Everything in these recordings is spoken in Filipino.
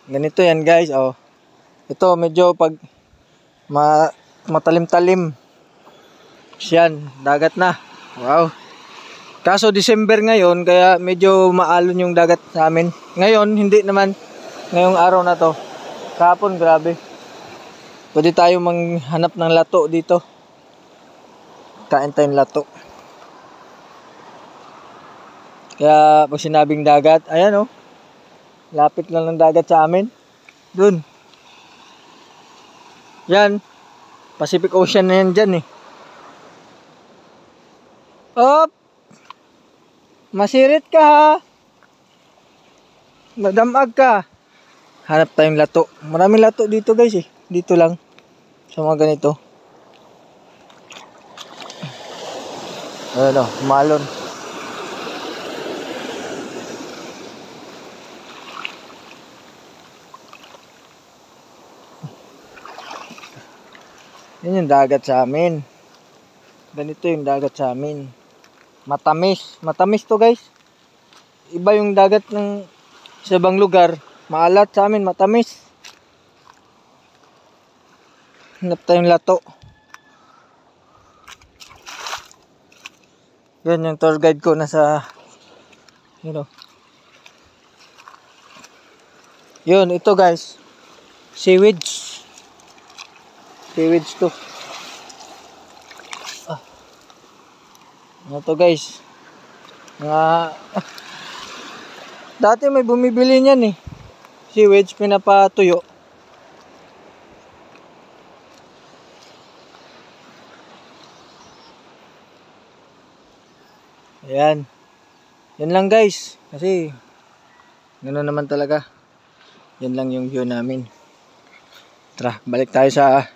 Ganito yan guys, oh. Ito medyo pag matalim-talim. Yan, dagat na. Wow. Kaso December ngayon, kaya medyo maalon yung dagat sa amin. Ngayon, hindi naman. Ngayong araw na to. Kahapon, grabe. Pwede tayo manghanap ng lato dito. Kain tayong lato. Kaya pag sinabing dagat, ayan oh. Lapit lang ng dagat sa amin. Dun. Yan. Pacific Ocean na yan dyan eh. Op! Masirit ka ha. Madamag ka. Hanap tayong lato. Maraming lato dito guys eh. Dito lang. Sa mga ganito. Ayan o, malon. Yan yung dagat sa amin. Ganito yung dagat sa amin. Matamis. Matamis to guys. Iba yung dagat ng sa ibang lugar. Maalat, sa amin matamis. Hanap tayong lato. Yan yung tour guide ko nasa yun, ito guys. Seaweeds. Seaweeds to. Ano to guys? Dati may bumibili niyan eh. Seaweeds, pinapatuyo. Ayan. Yan lang guys. Kasi gano'n naman talaga. Yan lang yung view namin. Tara, balik tayo sa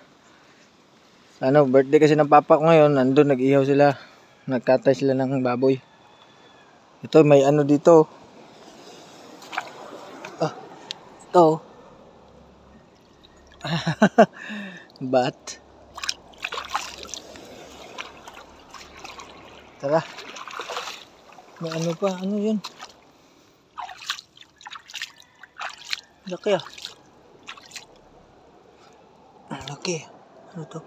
birthday kasi ng papa ko ngayon. Nandun, nag-ihaw sila. Nagkatay sila ng baboy. Ito, may ano dito. Ito. Bat. Tara. May ano pa? Ano yun? Laki ah. Laki. Ano to?